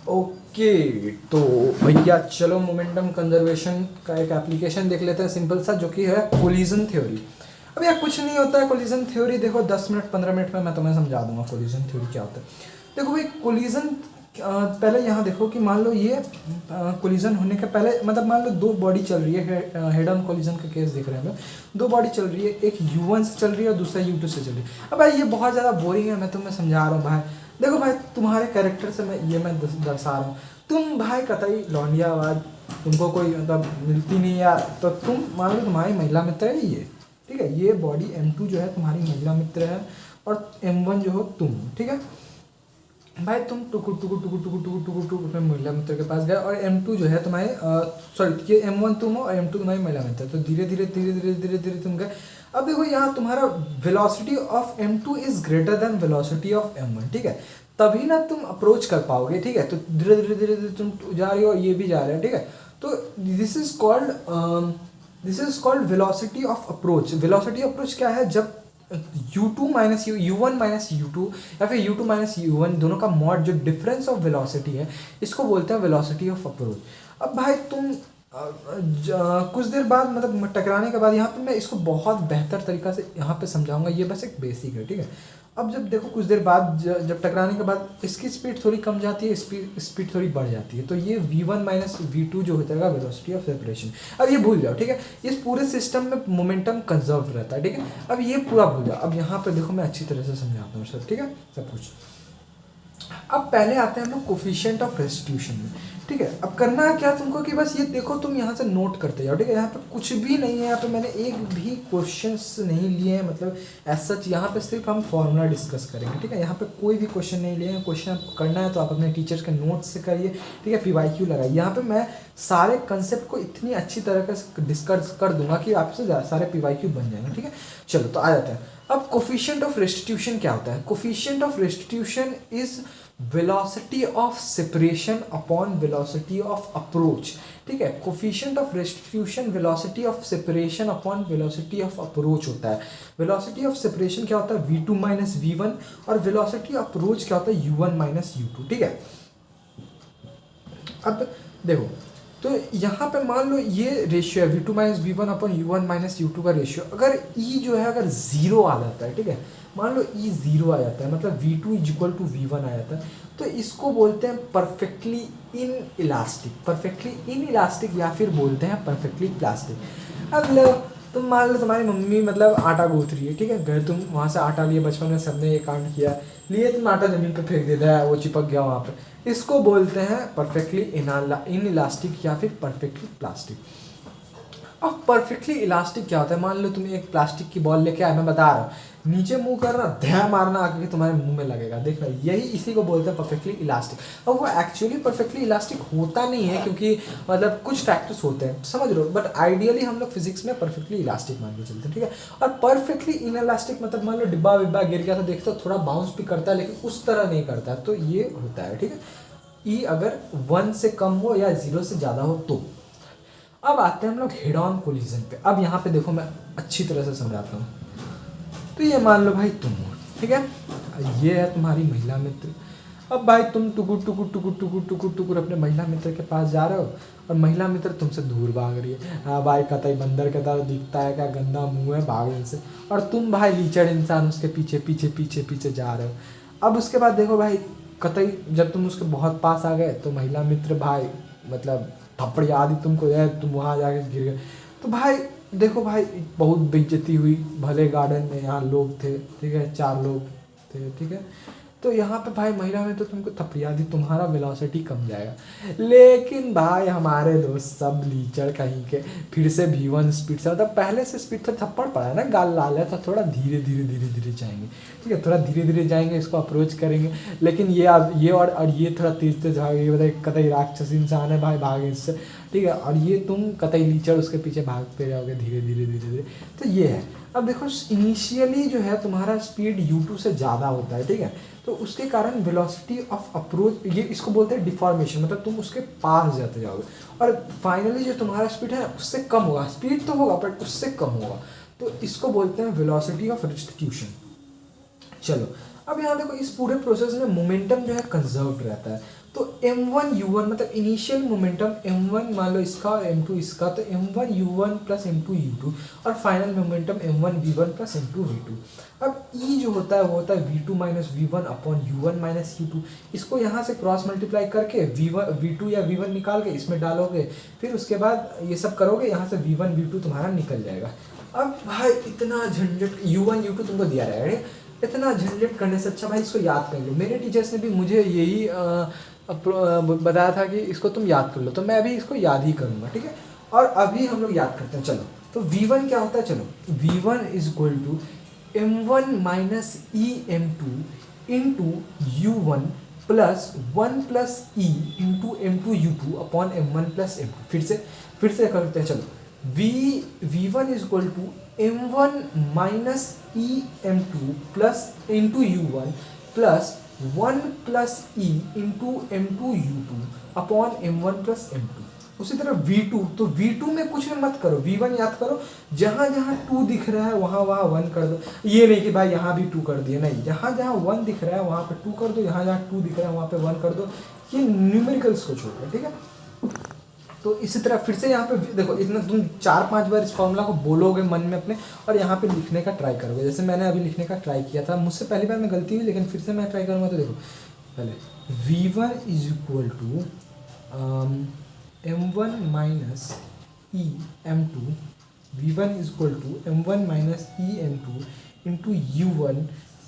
Okay, तो भैया चलो मोमेंटम कंजर्वेशन का एक एप्लीकेशन देख लेते हैं सिंपल सा, जो कि है कोलिजन थ्योरी। अब यार कुछ नहीं होता है कोलिजन थ्योरी, देखो 10 मिनट 15 मिनट में मैं तुम्हें समझा दूंगा कोलिजन थ्योरी क्या होता है। देखो भाई कोलिजन, पहले यहाँ देखो कि मान लो ये कोलिजन होने के पहले, मतलब मान लो दो बॉडी चल रही है, हेड ऑन कोलिजन का केस देख रहे हैं हम लोग। दो बॉडी चल रही है, एक U1 से चल रही है और दूसरा U2 से चल रही है। अब भाई ये बहुत ज़्यादा बोरिंग है, मैं तुम्हें समझा रहा हूँ भाई। देखो भाई तुम्हारे कैरेक्टर से मैं दर्शा रहा हूँ, तुम भाई कतई लौंडियाबाज, तुमको कोई मतलब मिलती नहीं यार, तो तुम मान लो तुम्हारी महिला मित्र है ये, ठीक है। ये बॉडी M2 जो है तुम्हारी महिला मित्र है, और M1 जो हो तुम, ठीक है भाई। तुम टुकुर टुकुर टुकुर टुकुर टुकुर टुकुर टुकुर अपने महिला मित्र के पास गए, और M2 जो है तुम्हारे सॉरी ये M1 तुम हो और M2 तुम्हारी महिला मित्र, तो धीरे धीरे धीरे धीरे धीरे धीरे तुम गए। अब देखो यहाँ तुम्हारा velocity of M2 is greater than velocity of M1, ठीक है। तभी ना तुम अप्रोच कर पाओगे, ठीक है। तो धीरे धीरे धीरे धीरे तुम जा रही हो, ये भी जा रहे हैं, ठीक है। तो this is called velocity of approach. Velocity approach क्या है, जब U2 minus U1 minus U2 या फिर U2 माइनस U1 दोनों का मॉड, जो डिफरेंस ऑफ वेलोसिटी है, इसको बोलते हैं वेलोसिटी ऑफ अप्रोच। अब भाई तुम कुछ देर बाद मतलब टकराने के बाद, यहाँ पे मैं इसको बहुत बेहतर तरीक़ा से यहाँ पे समझाऊंगा, ये बस एक बेसिक है, ठीक है। अब जब देखो कुछ देर बाद जब टकराने के बाद इसकी स्पीड थोड़ी कम जाती है, स्पीड थोड़ी बढ़ जाती है, तो ये V1 माइनस V2 जो होता है वेलोसिटी ऑफ सेपरेशन। अब ये भूल जाओ, ठीक है। इस पूरे सिस्टम में मोमेंटम कंजर्व रहता है, ठीक है। अब ये पूरा भूल जाओ। अब यहाँ पे देखो मैं अच्छी तरह से समझाता हूँ सब, ठीक है, सब कुछ। अब पहले आते हैं हम लोग कोफिशिएंट ऑफ रेस्टिट्यूशन में, ठीक है। अब करना है क्या तुमको कि बस ये देखो, तुम यहाँ से नोट करते जाओ, ठीक है। यहाँ पे कुछ भी नहीं है, यहाँ पे मैंने एक भी क्वेश्चंस नहीं लिए हैं, मतलब एज सच यहाँ पे सिर्फ हम फॉर्मूला डिस्कस करेंगे, ठीक है। यहाँ पे कोई भी क्वेश्चन नहीं लिए हैं। क्वेश्चन आपको करना है तो आप अपने टीचर्स के नोट्स से करिए, ठीक है। PYQ लगाइए। यहाँ पे मैं सारे कंसेप्ट को इतनी अच्छी तरह से डिस्कस कर दूंगा कि आपसे सारे PYQ बन जाएंगे, ठीक है। चलो तो आ जाते हैं। अब कोफिशिएंट ऑफ रेस्टिट्यूशन क्या होता है? Coefficient of restitution is velocity of separation upon velocity of approach, ठीक है। Coefficient of restitution velocity of separation upon velocity of approach होता है। वेलोसिटी ऑफ सेपरेशन क्या होता है? V2 माइनस V1, और वेलोसिटी अप्रोच क्या होता है? U1 माइनस U2, ठीक है। अब देखो, तो यहाँ पे मान लो ये रेशियो है V2 minus V1 upon U1 minus U2 का रेशियो। अगर E जो है अगर जीरो आ जाता है, ठीक है, मान लो E जीरो आ जाता है, मतलब V2 is equal to V1 आ जाता है, तो इसको बोलते हैं perfectly in elastic. Perfectly in elastic या फिर बोलते हैं परफेक्टली प्लास्टिक। अब लो तुम मान लो तुम्हारी मम्मी मतलब आटा गूंथ रही है, ठीक है। घर तुम वहाँ से आटा लिए, बचपन में सबने ये कांड किया, लिए तुम आटा ज़मीन पे फेंक देता है, वो चिपक गया वहाँ पे। इसको बोलते हैं परफेक्टली इन इलास्टिक या फिर परफेक्टली प्लास्टिक। अब परफेक्टली इलास्टिक क्या होता है? मान लो तुम एक प्लास्टिक की बॉल लेके आए, मैं बता रहा हूँ, नीचे मुंह करना, ध्यान मारना आके तुम्हारे मुंह में लगेगा, देखना, यही इसी को बोलते हैं परफेक्टली इलास्टिक। अब वो एक्चुअली परफेक्टली इलास्टिक होता नहीं है, क्योंकि मतलब कुछ फैक्टर्स होते हैं, समझ लो, बट आइडियली हम लोग फिजिक्स में परफेक्टली इलास्टिक मान के चलते हैं, ठीक है। और परफेक्टली इन इलास्टिक मतलब मान लो डिब्बा विब्बा गिर गया तो देखते हो थोड़ा बाउंस भी करता है, लेकिन उस तरह नहीं करता है, तो ये होता है, ठीक है। ई अगर 1 से कम हो या 0 से ज़्यादा हो तो। अब आते हैं हम लोग हेड ऑन कोलिजन पे। अब यहाँ पे देखो मैं अच्छी तरह से समझाता हूँ। तो ये मान लो भाई तुम हो, ठीक है, ये है तुम्हारी महिला मित्र। अब भाई तुम टुकुर टुकुर टुकुर टुकुर टुकुर टुकुर अपने महिला मित्र के पास जा रहे हो, और महिला मित्र तुमसे दूर भाग रही है। हाँ भाई, कतई बंदर के तरह दिखता है, क्या गंदा मुंह है, भाग से। और तुम भाई लीचड़ इंसान उसके पीछे पीछे पीछे पीछे जा रहे हो। अब उसके बाद देखो भाई, कतई जब तुम उसके बहुत पास आ गए तो महिला मित्र भाई मतलब थप्पड़ याद ही तुमको है, तुम वहाँ जाके गिर गए। तो भाई देखो भाई, बहुत बेइज्जती हुई, भले गार्डन में यहाँ लोग थे, ठीक है, 4 लोग थे, ठीक है। तो यहाँ पे भाई महिला में तो तुमको थपड़िया दी, तुम्हारा वेलोसिटी कम जाएगा। लेकिन भाई हमारे दोस्त सब लीचड़ कहीं के, फिर से V1 स्पीड से, मतलब पहले से स्पीड से थप्पड़ पड़ा है ना, गाल लाल है, तो थोड़ा धीरे धीरे धीरे धीरे जाएंगे, ठीक है, थोड़ा धीरे धीरे जाएंगे, इसको अप्रोच करेंगे। लेकिन ये और ये थोड़ा तेज तेज भागे, ये बताइए कतई राक्षस इंसान है भाई, भागे इससे, ठीक है। और ये तुम कतई लीचड़ उसके पीछे भागते जाओगे धीरे धीरे धीरे धीरे। तो ये है। अब देखो इनिशियली जो है तुम्हारा स्पीड U2 से ज़्यादा होता है, ठीक है, तो उसके कारण वेलोसिटी ऑफ अप्रोच, ये इसको बोलते हैं डिफॉर्मेशन, मतलब तुम उसके पास जाते जाओगे, और फाइनली जो तुम्हारा स्पीड है उससे कम होगा, स्पीड तो होगा बट उससे कम होगा, तो इसको बोलते हैं वेलोसिटी ऑफ रेस्टिट्यूशन। चलो अब यहाँ देखो, इस पूरे प्रोसेस में मोमेंटम जो है कंजर्व्ड रहता है। तो m1 u1 मतलब इनिशियल मोमेंटम m1 मान लो इसका और m2 इसका, तो m1 u1 plus m2 u2 और final momentum m1 v1 plus m2 v2। अब E जो होता है वो होता है v2 minus v1 upon u1 minus u2। इसको यहाँ से क्रॉस मल्टीप्लाई करके v2 या v1 निकाल के इसमें डालोगे, फिर उसके बाद ये सब करोगे, यहाँ से v1 v2 तुम्हारा निकल जाएगा। अब भाई इतना झंझट, u1 u2 तुमको दिया रहेगा, इतना झंझट करने से अच्छा भाई इसको याद कर लो। मेरे टीचर्स ने भी मुझे यही बताया था कि इसको तुम याद कर लो, तो मैं अभी इसको याद ही करूँगा, ठीक है। और अभी हम लोग याद करते हैं, चलो। तो v1 क्या होता है, चलो v1 is equal to m1 minus e m2 into u1 plus 1 plus e into m2 u2 upon m1 plus m2। फिर से करते हैं, चलो। v1 is equal to m1 minus e m2 plus into u1 plus 1 plus e into m2 u2 upon m1 plus m2। उसी तरह v2, तो v2 में कुछ मत करो, v1 याद करो, जहाँ जहाँ 2 दिख रहा है वहाँ 1 कर दो। ये नहीं कि भाई यहाँ भी 2 कर दिए, नहीं, जहाँ जहाँ 1 दिख रहा है वहाँ पे 2 कर दो, जहाँ जहाँ 2 दिख रहा है वहाँ पे 1 कर दो। ये न्यूमेरिकल्स को छोड़ दो, ठीक है। तो इसी तरह फिर से यहाँ पे देखो, इतना तुम 4-5 बार इस फॉर्मूला को बोलोगे मन में अपने, और यहाँ पे लिखने का ट्राई करोगे। जैसे मैंने अभी लिखने का ट्राई किया था, मुझसे पहली बार में गलती हुई, लेकिन फिर से मैं ट्राई करूँगा। तो देखो, पहले v1 is equal to m1 minus e m2, v1 is equal to m1 minus e m2 into u1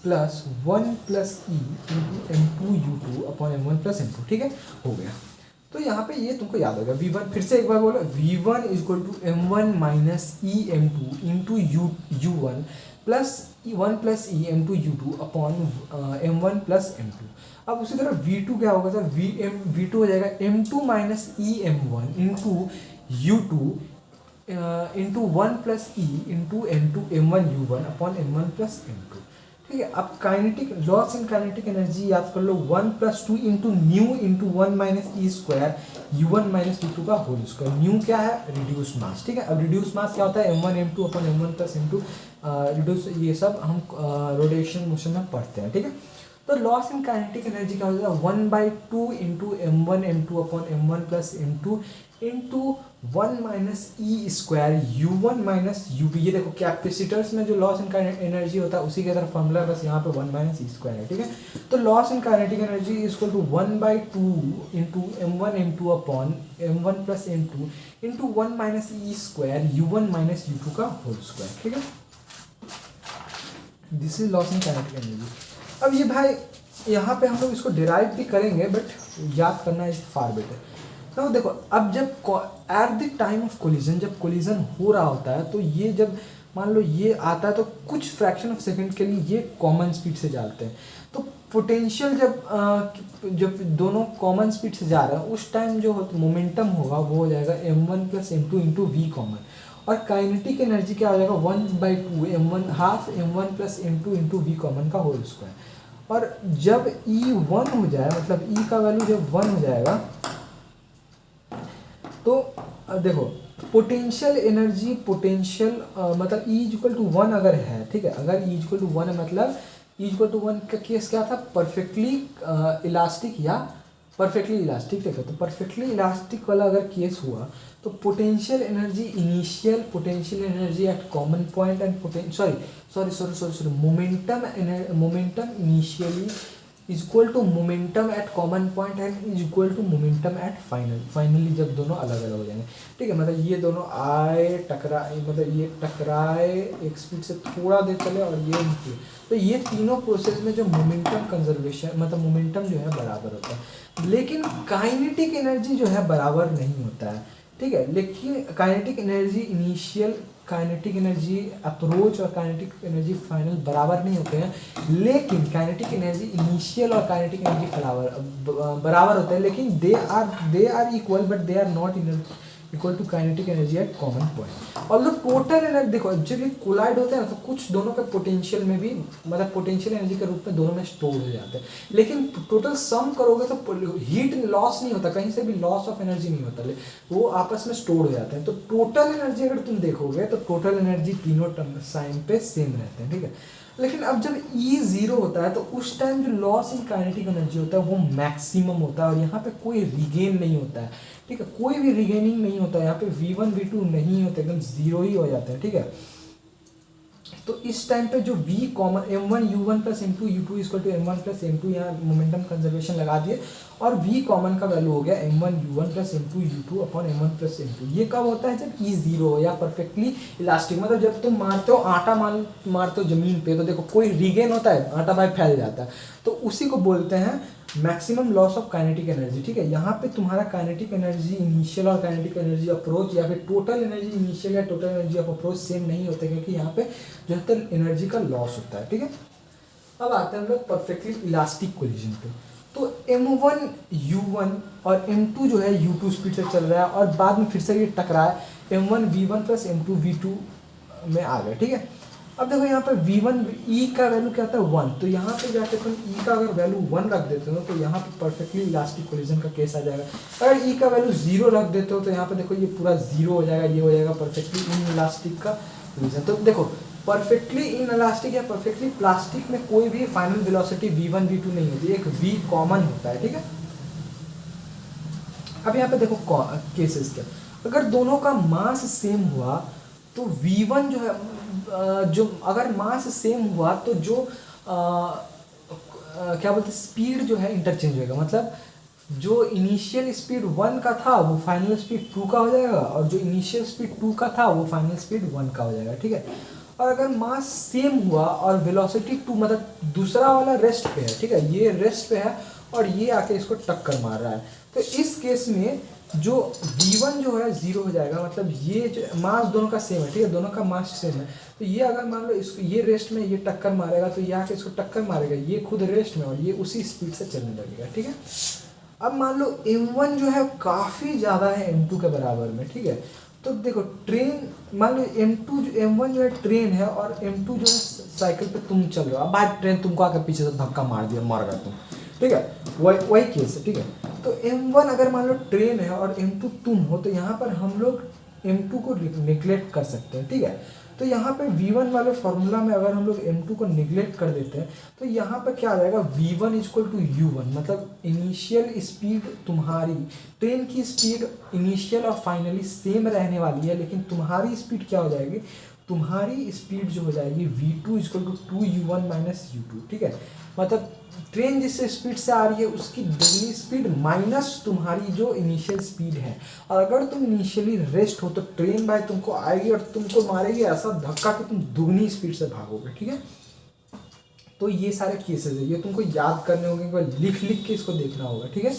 plus 1 plus e into m2 u2 upon m1 plus m2, ठीक है, हो गया। तो यहाँ पे ये तुमको याद होगा, v1 फिर से एक बार बोलो, v1 is equal to m1 minus e m2 into u1 plus 1 plus e m2 u2 upon m1 plus m2। अब उसी तरह v2 क्या होगा सर, v2 हो जाएगा m2 minus e m1 into u2 into 1 plus e into m1 u1 upon m1 plus m2, ठीक है। अब kinetic loss in kinetic energy याद कर लो, 1 plus 2 into mu into 1 minus e square u1 minus u2 का whole square. New क्या है, reduce mass, ठीक है। अब रिड्यूस मास क्या होता है, m1 m2 upon m1 plus m2 reduce, ये सब हम रोटेशन मोशन में पढ़ते हैं, ठीक है। तो लॉस इन काइनेटिक एनर्जी क्या होता है, 1/2 into m1 m2 upon m1 plus m2 into 1 minus e square u1 minus u2। ये देखो कैपेसिटर्स में जो लॉस इन काइनेटिक एनर्जी होता है उसी के तरफ फॉर्मूला, बस यहाँ पे 1 माइनस ई स्क्वायर है, ठीक है। तो loss in kinetic energy is equal to 1/2 into m1 m2 upon m1 plus m2 into 1 minus e square u1 minus u2 का होल स्क्वायर, ठीक है। This is loss in kinetic energy. अब ये भाई यहाँ पे हम लोग इसको डिराइव भी करेंगे, बट याद करना इज फार बेटर। तो देखो, अब जब at the time of collision, जब कोलिजन हो रहा होता है, तो ये जब मान लो ये आता है, तो कुछ फ्रैक्शन ऑफ सेकंड के लिए ये कॉमन स्पीड से जाते हैं। तो पोटेंशियल जब दोनों कॉमन स्पीड से जा रहा है, उस टाइम जो मोमेंटम होगा वो हो जाएगा m1 plus m2 into v common, और काइनेटिक एनर्जी क्या हो जाएगा, 1/2 m1 half m1 plus m2 into v common का होल स्क्वायर। और जब E 1 हो जाए, मतलब E का वैल्यू जब 1 हो जाएगा, तो देखो पोटेंशियल एनर्जी, पोटेंशियल मतलब E इक्वल टू 1 अगर है, ठीक है, अगर E इक्वल टू 1 है, मतलब E इक्वल टू 1 का केस क्या था, परफेक्टली इलास्टिक या परफेक्टली इलास्टिक, ठीक है। तो परफेक्टली इलास्टिक वाला अगर केस हुआ, तो potential energy initial, potential energy at common point and sorry momentum initially is equal to momentum at common point and is equal to momentum at finally जब दोनों अलग अलग हो जाएंगे, ठीक है। मतलब ये दोनों आए टकराए, मतलब ये टकराए एक स्पीड से थोड़ा देर चले और ये निकले, तो ये तीनों प्रोसेस में जो मोमेंटम कंजर्वेशन, मतलब मोमेंटम जो है बराबर होता है, लेकिन काइनेटिक एनर्जी जो है बराबर नहीं होता है, ठीक है। लेकिन kinetic energy initial, kinetic energy approach और काइनेटिक एनर्जी फाइनल बराबर नहीं होते हैं, लेकिन काइनेटिक एनर्जी इनिशियल और काइनेटिक एनर्जी बराबर होते हैं, लेकिन they are equal but they are not equal to kinetic energy at common point. और टोटल एनर्जी देखो, जब ये कोलाइड होते हैं ना, तो कुछ दोनों के पोटेंशियल में भी, मतलब पोटेंशियल एनर्जी के रूप में दोनों में स्टोर हो जाते हैं, लेकिन टोटल सम करोगे तो हीट लॉस नहीं होता, कहीं से भी लॉस ऑफ एनर्जी नहीं होता, वो आपस में स्टोर हो जाते हैं। तो टोटल एनर्जी अगर तुम देखोगे, तो टोटल एनर्जी तीनों टाइम पे सेम रहते हैं, ठीक है। लेकिन अब जब E जीरो होता है तो उस टाइम जो लॉस इन काइनेटिक एनर्जी होता है वो मैक्सिमम होता है और यहाँ पे कोई रिगेन नहीं होता है, ठीक है, कोई भी रिगेनिंग नहीं होता है, यहाँ पे V1 V2 नहीं होते, एकदम जीरो ही हो जाते हैं, ठीक है। तो इस टाइम पे जो V common M1 U1 plus M2 U2 equal to M1 plus M2 यहाँ मोमेंटम कंजर्वेशन लगा दिए और V कॉमन का वैल्यू हो गया M1 U1 plus M2 U2 upon M1 plus M2। ये कब होता है? जब E जीरो हो या परफेक्टली इलास्टिक, मतलब जब तुम मारते हो आटा मारते हो जमीन पे तो देखो कोई रीगेन होता है, आटा भाई फैल जाता है, तो उसी को बोलते हैं maximum loss of kinetic energy, ठीक है। यहाँ पे तुम्हारा काइनेटिक एनर्जी इनिशियल और काइनेटिक एनर्जी अप्रोच या फिर टोटल एनर्जी इनिशियल या total energy of approach same नहीं होते, क्योंकि यहाँ पे जो है एनर्जी का लॉस होता है, ठीक है। अब आते हैं हम लोग परफेक्टली इलास्टिक कोलिजन पे। तो M1 U1 और M2 जो है U2 स्पीड से चल रहा है और बाद में फिर से ये टकरा है M1 V1 plus M2 V2 में आ गए, ठीक है। अब देखो यहाँ पर V1 E का वैल्यू क्या आता है 1, तो यहाँ पे जाके तुम E का अगर वैल्यू 1 रख देते हो तो यहाँ पे परफेक्टली इलास्टिक कोलिजन का केस आ जाएगा। अगर E का वैल्यू 0 रख देते हो तो यहाँ पे देखो ये पूरा 0 हो जाएगा, ये हो जाएगा परफेक्टली इन इलास्टिक का कोलिजन। तो देखो परफेक्टली इन इलास्टिक या परफेक्टली प्लास्टिक में कोई भी फाइनल वेलोसिटी V1 V2 नहीं होती, एक V कॉमन होता है, ठीक है। अब यहाँ पे देखो केसेस क्या, अगर दोनों का मास सेम हुआ तो V1 जो है जो अगर मास सेम हुआ तो जो क्या बोलते हैं स्पीड जो है इंटरचेंज होएगा, मतलब जो इनिशियल स्पीड 1 का था वो फाइनल स्पीड 2 का हो जाएगा और जो इनिशियल स्पीड 2 का था वो फाइनल स्पीड 1 का हो जाएगा, ठीक है। और अगर मास सेम हुआ और वेलोसिटी 2 मतलब दूसरा वाला रेस्ट पे है, ठीक है, ये रेस्ट पे है और ये आके इसको टक्कर मार रहा है, तो इस केस में जो V1 जो है 0 हो जाएगा, मतलब ये जो मास दोनों का सेम है, ठीक है, दोनों का मास सेम है, तो ये अगर मान लो इसको ये रेस्ट में ये टक्कर मारेगा तो ये आके इसको टक्कर मारेगा, ये खुद रेस्ट में और ये उसी स्पीड से चलने लगेगा, ठीक है। अब मान लो M1 जो है काफ़ी ज़्यादा है M2 के बराबर में, ठीक है, तो देखो ट्रेन मान लो M1 जो है ट्रेन है और M2 जो है साइकिल पे तुम चल रहे हो, अब भाई ट्रेन तुमको आकर पीछे से धक्का मार दिया, मर गए तुम, ठीक है, वही केस है, ठीक है। तो M1 अगर मान लो ट्रेन है और M2 तुम हो तो यहाँ पर हम लोग M2 को निगलेक्ट कर सकते हैं, ठीक है। तो यहाँ पे V1 वाले फॉर्मूला में अगर हम लोग M2 को निगलेक्ट कर देते हैं तो यहाँ पर क्या आ जाएगा V1 इक्वल टू U1, मतलब इनिशियल स्पीड तुम्हारी ट्रेन की स्पीड इनिशियल और फाइनली सेम रहने वाली है, लेकिन तुम्हारी स्पीड क्या हो जाएगी, तुम्हारी स्पीड जो हो जाएगी V2 equal to 2U1 minus U2, ठीक है। मतलब ट्रेन जिस स्पीड से आ रही है उसकी दुगनी स्पीड माइनस तुम्हारी जो इनिशियल स्पीड है, और अगर तुम इनिशियली रेस्ट हो तो ट्रेन भाई तुमको आएगी और तुमको मारेगी ऐसा धक्का कि तुम दुगनी स्पीड से भागोगे, ठीक है। तो ये सारे केसेस है, ये तुमको याद करने होंगे, लिख लिख के इसको देखना होगा, ठीक है।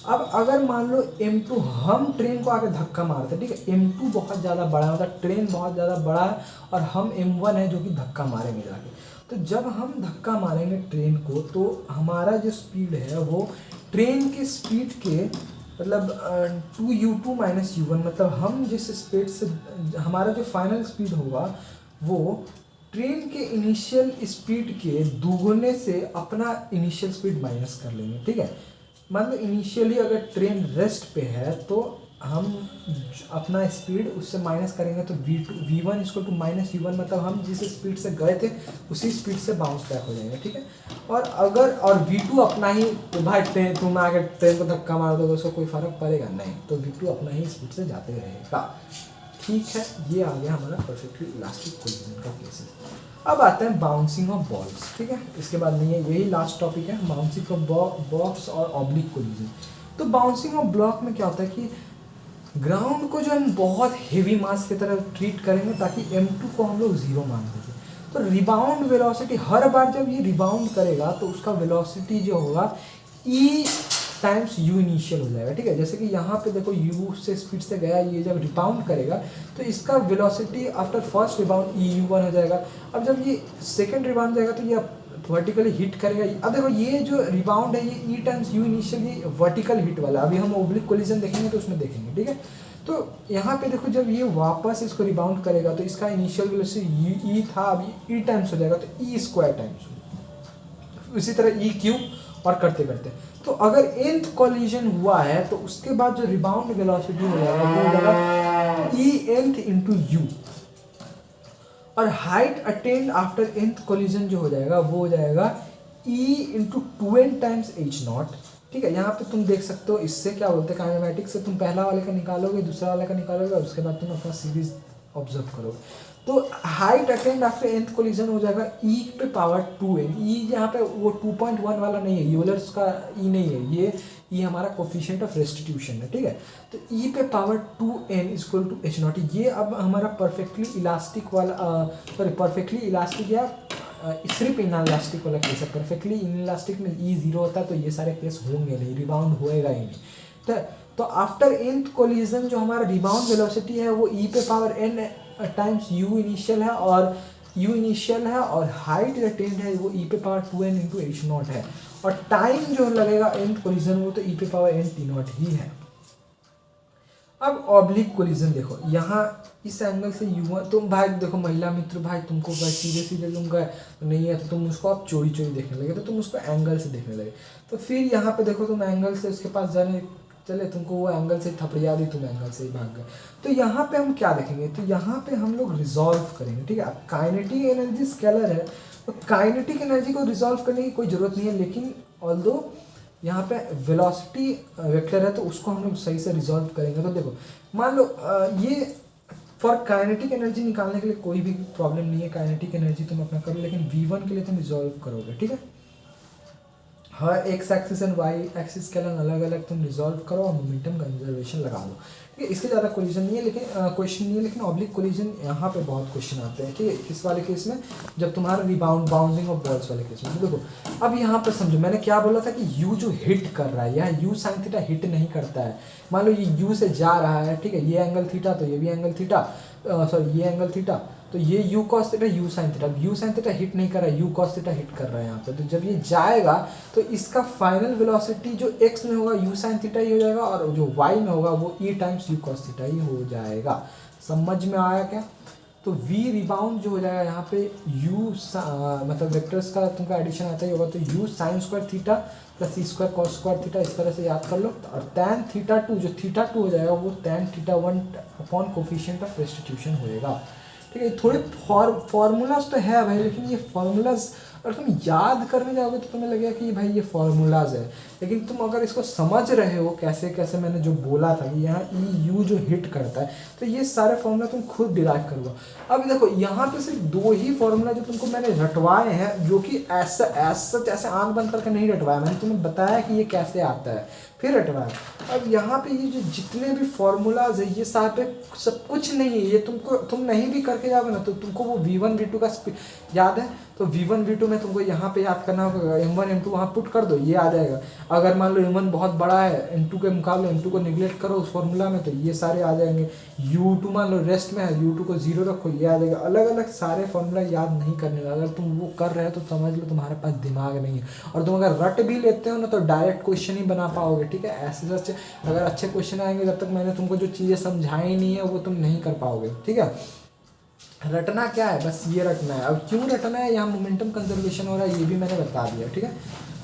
अब अगर मान लो M2 हम ट्रेन को आके धक्का मारते हैं, ठीक है, M2 बहुत ज़्यादा बड़ा है, मतलब ट्रेन बहुत ज़्यादा बड़ा है और हम M1 है जो कि धक्का मारेंगे जाके, तो जब हम धक्का मारेंगे ट्रेन को तो हमारा जो स्पीड है वो ट्रेन के स्पीड के मतलब 2U2 माइनस U1, मतलब हम जिस स्पीड से हमारा जो फाइनल स्पीड होगा वो ट्रेन के इनिशियल स्पीड के दुगुने से अपना इनिशियल स्पीड माइनस कर लेंगे, ठीक है। मतलब इनिशियली अगर ट्रेन रेस्ट पे है तो हम अपना स्पीड उससे माइनस करेंगे तो V1 equal to minus U1, मतलब हम जिस स्पीड से गए थे उसी स्पीड से बाउंस बैक हो जाएंगे, ठीक है। और V2 अपना ही, तो भाई ट्रेन तुम आगे ट्रेन को धक्का मार दो तो उसको कोई फर्क पड़ेगा नहीं, तो V2 अपना ही स्पीड से जाते रहेगा, ठीक है। ये आ गया हमारा परफेक्टली इलास्टिक कोलिजन का केस। अब आते हैं बाउंसिंग ऑफ बॉल्स, ठीक है, इसके बाद नहीं है, यही लास्ट टॉपिक है, बाउंसिंग ऑफ बॉक्स और ऑब्लिक कोलिजन। तो बाउंसिंग ऑफ ब्लॉक में क्या होता है कि ग्राउंड को जो हम बहुत हेवी मास की तरह ट्रीट करेंगे ताकि M2 को हम लोग 0 मान देंगे, तो रिबाउंड वेलोसिटी हर बार जब ये रिबाउंड करेगा तो उसका वेलोसिटी जो होगा E टाइम्स U इनिशियल हो जाएगा, ठीक है। जैसे कि यहाँ पे देखो U से स्पीड से गया, ये जब रिबाउंड करेगा तो इसका velocity after first rebound U1 हो जाएगा। अब जब ये सेकेंड रिबाउंड जाएगा तो ये वर्टिकली हिट करेगा। अब देखो ये जो रिबाउंड है ये E टाइम्स U इनिशियल, ये वर्टिकल हिट वाला, अभी हम ओब्लिक कोलिजन देखेंगे तो उसमें देखेंगे, ठीक है। तो यहाँ पे देखो जब ये वापस इसको रिबाउंड करेगा तो इसका इनिशियल वेलोसिटी E था, अभी E टाइम्स हो जाएगा तो E स्क्वायर टाइम्स, इसी तरह E क्यूब और करते करते। तो अगर nth कोलिजन हुआ है तो उसके बाद जो रिबाउंड वेलोसिटी हो जाएगा वो हो जाएगा E nth इंटू U, और height attend after nth collision जो हो जाएगा वो हो जाएगा e into 2n times h not. ठीक है, यहाँ पे तुम देख सकते हो, इससे क्या बोलते हैं काइनेमेटिक्स से तुम पहला वाले का निकालोगे, दूसरा वाले का निकालोगे और उसके बाद तुम अपना सीरीज ऑब्जर्व करोगे। तो height attend after nth collision हो जाएगा e पे पावर 2n। e यहाँ पे वो 2.1 वाला नहीं है, यूलर्स का e नहीं है, ये e हमारा कोफिशिएंट ऑफ रेस्टिट्यूशन है। ठीक है, तो e पे power 2n equal to h nought. ये अब हमारा परफेक्टली इलास्टिक वाला सॉरी परफेक्टली इलास्टिक या सिर्फ इन इलास्टिक वाला केस है। परफेक्टली इन इलास्टिक में ई जीरो होता है तो ये सारे केस होंगे नहीं, रिबाउंड होएगा ही नहीं। तो आफ्टर nth कोलिजन जो हमारा रिबाउंड वेलोसिटी है वो e पे power n times u initial है और हाइट अटेन्ड है वो e पे power 2n into h not है। और टाइम जो लगेगा nth कोलिजन वो तो e पे पावर n t नॉट ही है। अब ऑब्लिक कोलिजन देखो, यहाँ इस एंगल से U1, तुम भाई देखो महिला मित्र भाई तुमको भाई सीधे सीधे तुमका नहीं है तो तुम उसको आप चोरी चोरी देखने लगे, तो तुम उसको एंगल से देखने लगे। तो फिर यहाँ पे देखो तुम एंगल से उसके पास जाने चले, तुमको वो एंगल से थपड़िया दी, तुम एंगल से ही भाग गए। तो यहाँ पे हम क्या देखेंगे, तो यहाँ पे हम लोग रिजॉल्व करेंगे। ठीक है, अब काइनेटिक एनर्जी स्केलर है तो काइनेटिक एनर्जी को रिजॉल्व करने की कोई ज़रूरत नहीं है, लेकिन ऑल्दो यहाँ पे वेलोसिटी वेक्टर है तो उसको हम लोग सही से रिजॉल्व करेंगे। तो देखो मान लो ये फॉर काइनेटिक एनर्जी निकालने के लिए कोई भी प्रॉब्लम नहीं है, काइनेटिक एनर्जी तुम अपना करो, लेकिन V1 के लिए तुम रिजॉल्व करोगे। ठीक है, हर X axis and Y axis के अलग अलग तुम रिजॉल्व करो और मोमेंटम कंजर्वेशन लगा लो। ठीक है, इसके ज़्यादा कोलिजन नहीं है, लेकिन क्वेश्चन नहीं है, लेकिन ऑब्लिक कोलिजन यहाँ पे बहुत क्वेश्चन आते हैं। ठीक है, किस वाले केस में, जब तुम्हारा रिबाउंड बाउंसिंग ऑफ बॉल्स वाले केस में। तो देखो अब यहाँ पे समझो मैंने क्या बोला था कि यू जो हिट कर रहा है, यहाँ यू साइन थीटा हिट नहीं करता है। मान लो ये यू से जा रहा है, ठीक है, ये एंगल थीटा तो ये भी एंगल थीटा, सॉरी ये एंगल थीटा, तो ये you cos theta you sine theta, you sine theta hit नहीं कर रहा है, यू कॉस थीटा हिट कर रहा है यहाँ पे। तो जब ये जाएगा तो इसका फाइनल वेलोसिटी जो एक्स में होगा यू साइन थीटा ही हो जाएगा और जो वाई में होगा वो ई टाइम्स यू कॉस थीटा ही हो जाएगा। समझ में आया क्या? तो वी रिबाउंड जो हो जाएगा यहाँ पे यू मतलब वेक्टर्स का तुमका एडिशन आता ही होगा, तो u sine square theta plus c square cos square theta, इस तरह से याद कर लो। और टैन थीटा टू जो थीटा टू हो जाएगा वो tan theta one upon coefficient of restitution होएगा। ठीक है, थोड़े फॉर्मूलाज तो है भाई, लेकिन ये फॉर्मूलाज अगर तुम याद करने जाओगे तो तुम्हें लगेगा कि भाई ये फॉर्मूलाज है, लेकिन तुम अगर इसको समझ रहे हो कैसे कैसे मैंने जो बोला था कि यहाँ ई यू जो हिट करता है, तो ये सारे फॉर्मूला तुम खुद डिराइव करोगे। अब देखो यहाँ पे सिर्फ दो ही फॉर्मूला जो तुमको मैंने रटवाए हैं, जो कि ऐसे आंख बंद करके नहीं रटवाया, मैंने तुम्हें बताया कि ये कैसे आता है फिर रटवाया। अब यहाँ पे ये जो जितने भी फॉर्मूलाज है ये सारे पे सब कुछ नहीं है, ये तुम नहीं भी करके जाओगे ना तो तुमको वो V1 V2 का याद है, तो V1 V2 में तुमको यहाँ पे याद करना होगा, M1 M2 वहाँ पुट कर दो, ये आ जाएगा। अगर मान लो M1 बहुत बड़ा है M2 के मुकाबले, M2 को निगलेक्ट करो उस फॉर्मूला में तो ये सारे आ जाएंगे। U2 मान लो रेस्ट में है, U2 को 0 रखो, ये आ जाएगा। अलग अलग सारे फॉर्मूला याद नहीं करने का, अगर तुम वो कर रहे हो तो समझ लो तुम्हारे पास दिमाग नहीं है, और तुम अगर रट भी लेते हो ना तो डायरेक्ट क्वेश्चन ही बना पाओगे। ठीक है, ऐसे सच अगर अच्छे क्वेश्चन आएंगे, जब तक मैंने तुमको जो चीज़ें समझाई नहीं है वो तुम नहीं कर पाओगे। ठीक है, रटना क्या है, बस ये रटना है। अब क्यों रटना है, यहाँ मोमेंटम कंजर्वेशन हो रहा है ये भी मैंने बता दिया। ठीक है,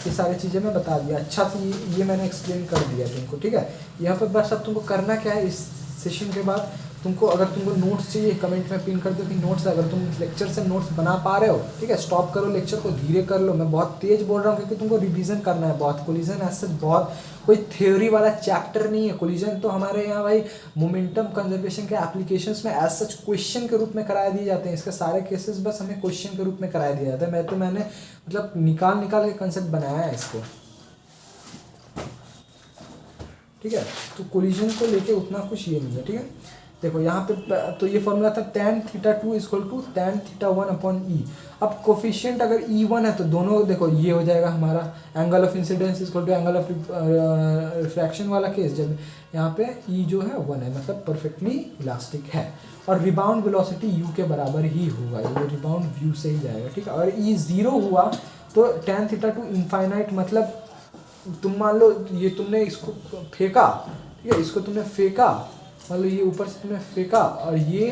ये सारी चीज़ें मैं बता दिया अच्छा से, ये मैंने एक्सप्लेन कर दिया तुमको। ठीक है, यहाँ पर बस अब तुमको करना क्या है, इस सेशन के बाद तुमको अगर तुमको नोट्स चाहिए कमेंट में पिन कर दो कि नोट्स, अगर तुम लेक्चर से नोट्स बना पा रहे हो, ठीक है, स्टॉप करो लेक्चर को, धीरे कर लो। मैं बहुत तेज बोल रहा हूँ क्योंकि तुमको रिवीजन करना है बहुत। कोलिजन ऐसे बहुत कोई थ्योरी वाला चैप्टर नहीं है, कोलिजन तो हमारे यहाँ भाई मोमेंटम कंजर्वेशन के एप्लीकेशंस में एज सच क्वेश्चन के रूप में कराए दिए जाते हैं। इसके सारे केसेस बस हमें क्वेश्चन के रूप में कराया दिया जाता है। मैंने मतलब निकाल के कंसेप्ट बनाया है इसको। ठीक है, तो कोलिजन को लेके उतना कुछ ये नहीं है। ठीक है, देखो यहाँ पे तो ये फॉर्मूला था tan theta 2 equal to tan theta 1 upon E. अब कोफिशिएंट अगर E1 है तो दोनों देखो ये हो जाएगा हमारा angle of incidence equal to angle of refraction वाला केस, जब यहाँ पे E जो है 1 है, मतलब परफेक्टली इलास्टिक है। और रिबाउंड वेलोसिटी U के बराबर ही होगा, ये रिबाउंड व्यू से ही जाएगा। ठीक है, और E 0 हुआ तो tan थीटा 2 इनफाइनाइट, मतलब तुम मान लो ये तुमने इसको फेंका, ठीक है, इसको तुमने फेंका, मान लो ये ऊपर से तुमने फेंका और ये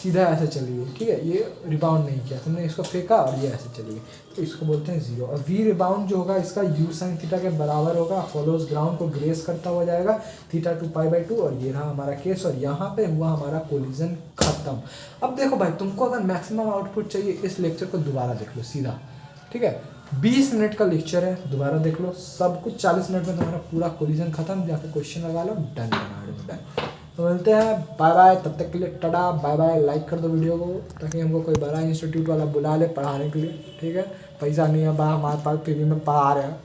सीधा ऐसे चली गई, ठीक है, ये रिबाउंड नहीं किया, तुमने इसको फेंका और ये ऐसे चली गई, तो इसको बोलते हैं जीरो। और वी रिबाउंड जो होगा इसका यू साइन थीटा के बराबर होगा, फॉलोज ग्राउंड को ग्रेस करता हुआ जाएगा, थीटा 2π/2, और ये रहा हमारा केस, और यहाँ पे हुआ हमारा कोलिजन खत्म। अब देखो भाई, तुमको अगर मैक्सिमम आउटपुट चाहिए इस लेक्चर को दोबारा देख लो सीधा, ठीक है, 20 मिनट का लेक्चर है, दोबारा देख लो सब कुछ, 40 मिनट में तुम्हारा पूरा कोलिजन खत्म, जाके क्वेश्चन लगा लो, डन बना दो, डन। तो मिलते हैं, बाय बाय, तब तक के लिए टाटा बाय बाय। लाइक कर दो वीडियो को ताकि हमको कोई बड़ा इंस्टीट्यूट वाला बुला ले पढ़ाने के लिए, ठीक है, पैसा नहीं है बा हमारे पास, फ्री में पढ़ा रहे हैं।